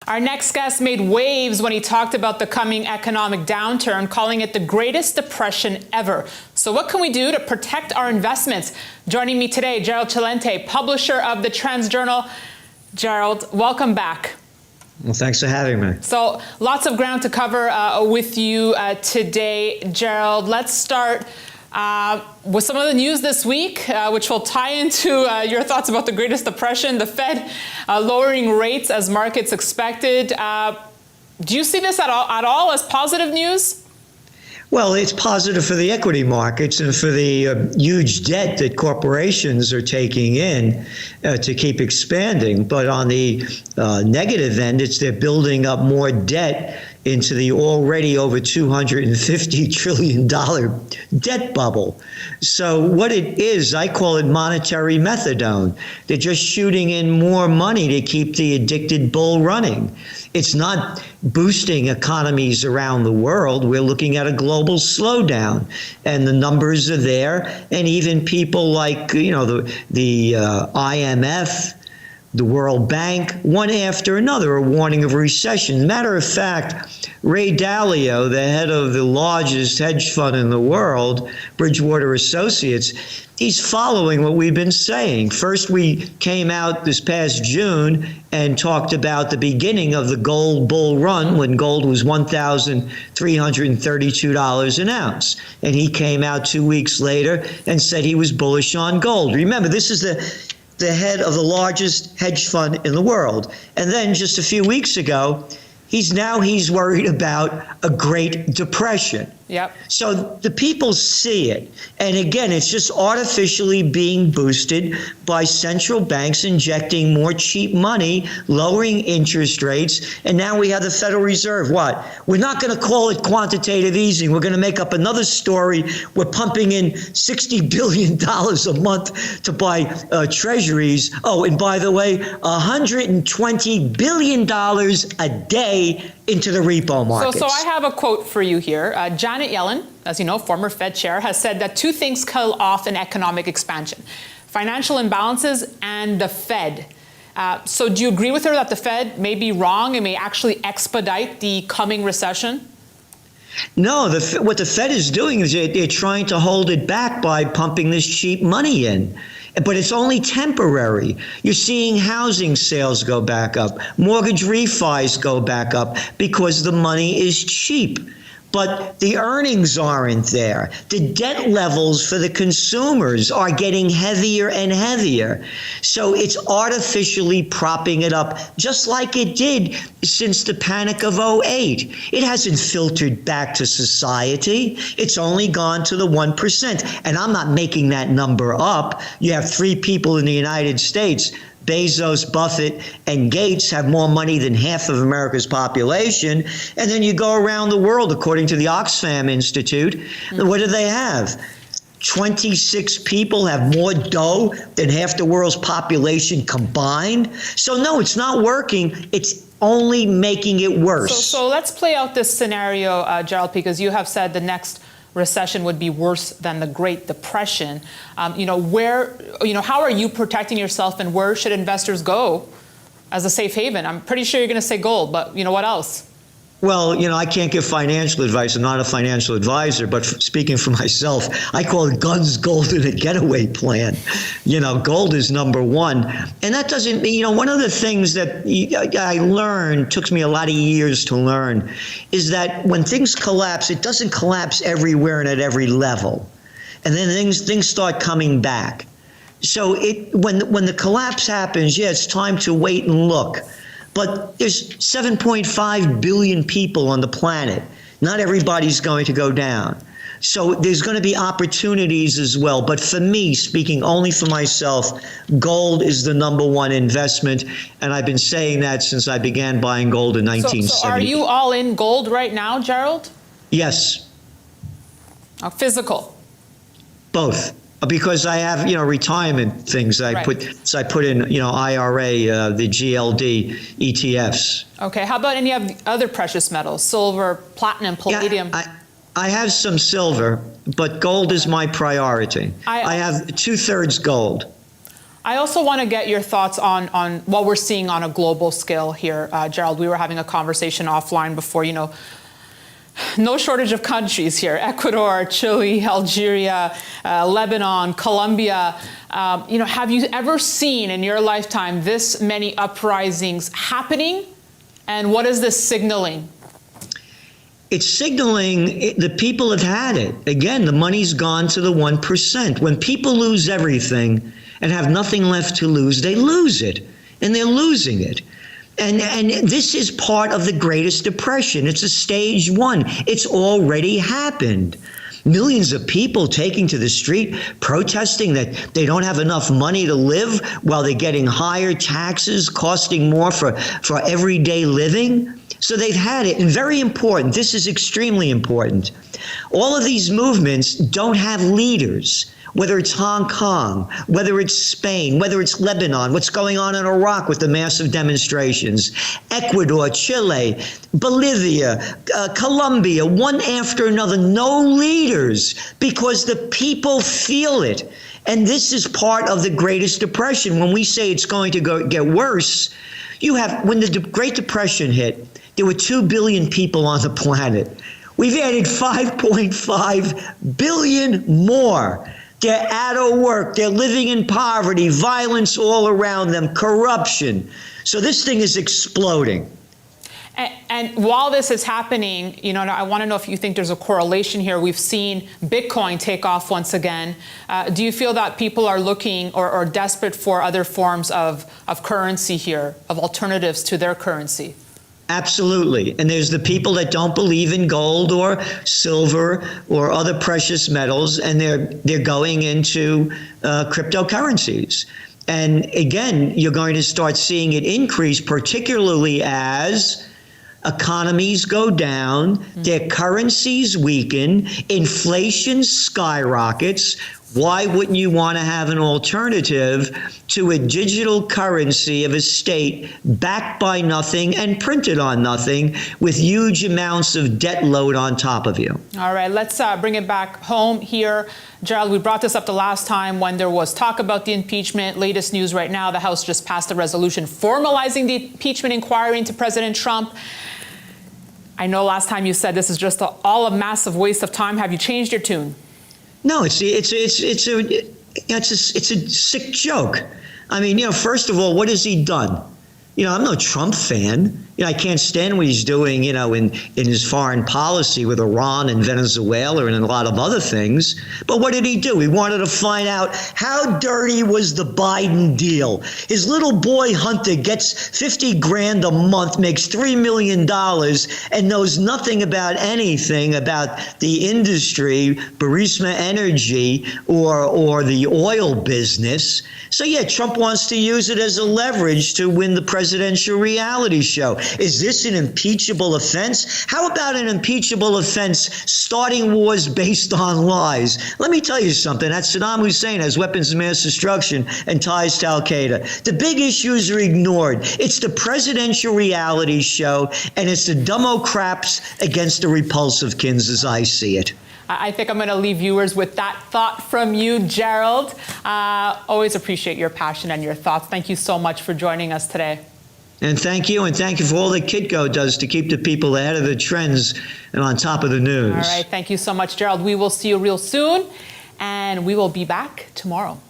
Our next guest made waves when he talked about the coming economic downturn, calling it the greatest depression ever. So what can we do to protect our investments? Joining me today, Gerald Celente, publisher of the Trends Journal. Gerald, welcome back. Well, thanks for having me. So lots of ground to cover with you today, Gerald. Let's start with some of the news this week, which will tie into your thoughts about the greatest depression, the Fed lowering rates as markets expected. Do you see this at all as positive news? Well, it's positive for the equity markets and for the huge debt that corporations are taking in to keep expanding. But on the negative end, they're building up more debt into the already over $250 trillion debt bubble. So what it is, I call it monetary methadone. They're just shooting in more money to keep the addicted bull running. It's not boosting economies around the world. We're looking at a global slowdown, and the numbers are there. And even people like, the IMF, the World Bank, one after another, are warning of recession. Matter of fact, Ray Dalio, the head of the largest hedge fund in the world, Bridgewater Associates, he's following what we've been saying. First, we came out this past June and talked about the beginning of the gold bull run when gold was $1,332 an ounce. And he came out 2 weeks later and said he was bullish on gold. Remember, this is the head of the largest hedge fund in the world. And then just a few weeks ago, he's worried about a Great Depression. Yep. So the people see it. And again, it's just artificially being boosted by central banks injecting more cheap money, lowering interest rates. And now we have the Federal Reserve. What? We're not going to call it quantitative easing. We're going to make up another story. We're pumping in $60 billion a month to buy treasuries. Oh, and by the way, $120 billion a day into the repo markets. So I have a quote for you here. Janet Yellen, as you know, former Fed chair, has said that two things kill off an economic expansion: financial imbalances and the Fed. So do you agree with her that the Fed may be wrong and may actually expedite the coming recession? No, what the Fed is doing is they're trying to hold it back by pumping this cheap money in. But it's only temporary. You're seeing housing sales go back up, mortgage refis go back up because the money is cheap. But the earnings aren't there. The debt levels for the consumers are getting heavier and heavier. So it's artificially propping it up, just like it did since the panic of '08. It hasn't filtered back to society. It's only gone to the 1%. And I'm not making that number up. You have 3 people in the United States, Bezos, Buffett, and Gates, have more money than half of America's population. And then you go around the world, according to the Oxfam Institute, what do they have? 26 people have more dough than half the world's population combined. So no, it's not working. It's only making it worse. So let's play out this scenario, Gerald, because you have said the next recession would be worse than the Great Depression. How are you protecting yourself, and where should investors go as a safe haven? I'm pretty sure you're going to say gold, but what else? Well, I can't give financial advice. I'm not a financial advisor, but speaking for myself, I call it guns, gold, and a getaway plan. Gold is number one. And that doesn't mean, one of the things that I learned, took me a lot of years to learn, is that when things collapse, it doesn't collapse everywhere and at every level. And then things start coming back. So when the collapse happens, it's time to wait and look. But there's 7.5 billion people on the planet. Not everybody's going to go down. So there's going to be opportunities as well. But for me, speaking only for myself, gold is the number one investment. And I've been saying that since I began buying gold in 1970. So are you all in gold right now, Gerald? Yes. Physical? Both. Because I have, retirement things. I put in, IRA, the GLD ETFs. Okay. How about any of the other precious metals, silver, platinum, palladium? Yeah, I have some silver, but gold is my priority. I have 2/3 gold. I also want to get your thoughts on what we're seeing on a global scale here. Gerald, we were having a conversation offline before, no shortage of countries here: Ecuador, Chile, Algeria, Lebanon, Colombia. Have you ever seen in your lifetime this many uprisings happening? And what is this signaling? It's signaling the people have had it. Again, the money's gone to the 1%. When people lose everything and have nothing left to lose, they lose it, and they're losing it. And this is part of the Greatest Depression. It's a stage one. It's already happened. Millions of people taking to the street, protesting that they don't have enough money to live while they're getting higher taxes, costing more for everyday living. So they've had it. And very important, this is extremely important. All of these movements don't have leaders. Whether it's Hong Kong, whether it's Spain, whether it's Lebanon, what's going on in Iraq with the massive demonstrations, Ecuador, Chile, Bolivia, Colombia, one after another, no leaders, because the people feel it. And this is part of the Greatest Depression. When we say it's going to get worse, when the Great Depression hit, there were 2 billion people on the planet. We've added 5.5 billion more. They're out of work. They're living in poverty, violence all around them, corruption. So this thing is exploding. And while this is happening, I want to know if you think there's a correlation here. We've seen Bitcoin take off once again. Do you feel that people are looking or desperate for other forms of currency here, of alternatives to their currency? Absolutely. And there's the people that don't believe in gold or silver or other precious metals, and they're going into cryptocurrencies. And again, you're going to start seeing it increase, particularly as economies go down, their currencies weaken, inflation skyrockets. Why wouldn't you want to have an alternative to a digital currency of a state backed by nothing and printed on nothing with huge amounts of debt load on top of you? All right, let's bring it back home here. Gerald, we brought this up the last time when there was talk about the impeachment. Latest news right now, the House just passed a resolution formalizing the impeachment inquiry into President Trump. I know last time you said this is just all a massive waste of time. Have you changed your tune? No, it's a sick joke. I mean, first of all, what has he done? I'm no Trump fan. I can't stand what he's doing, in his foreign policy with Iran and Venezuela and a lot of other things. But what did he do? He wanted to find out how dirty was the Biden deal. His little boy Hunter gets 50 grand a month, makes $3 million, and knows nothing about anything about the industry, Burisma Energy, or the oil business. So yeah, Trump wants to use it as a leverage to win the presidential reality show. Is this an impeachable offense? How about an impeachable offense starting wars based on lies? Let me tell you something. That Saddam Hussein has weapons of mass destruction and ties to al-Qaeda. The big issues are ignored. It's the presidential reality show, and it's the Democrats against the Repulsivekins as I see it. I think I'm going to leave viewers with that thought from you, Gerald. Always appreciate your passion and your thoughts. Thank you so much for joining us today. And thank you for all that Kitco does to keep the people ahead of the trends and on top of the news. All right, thank you so much, Gerald. We will see you real soon, and we will be back tomorrow.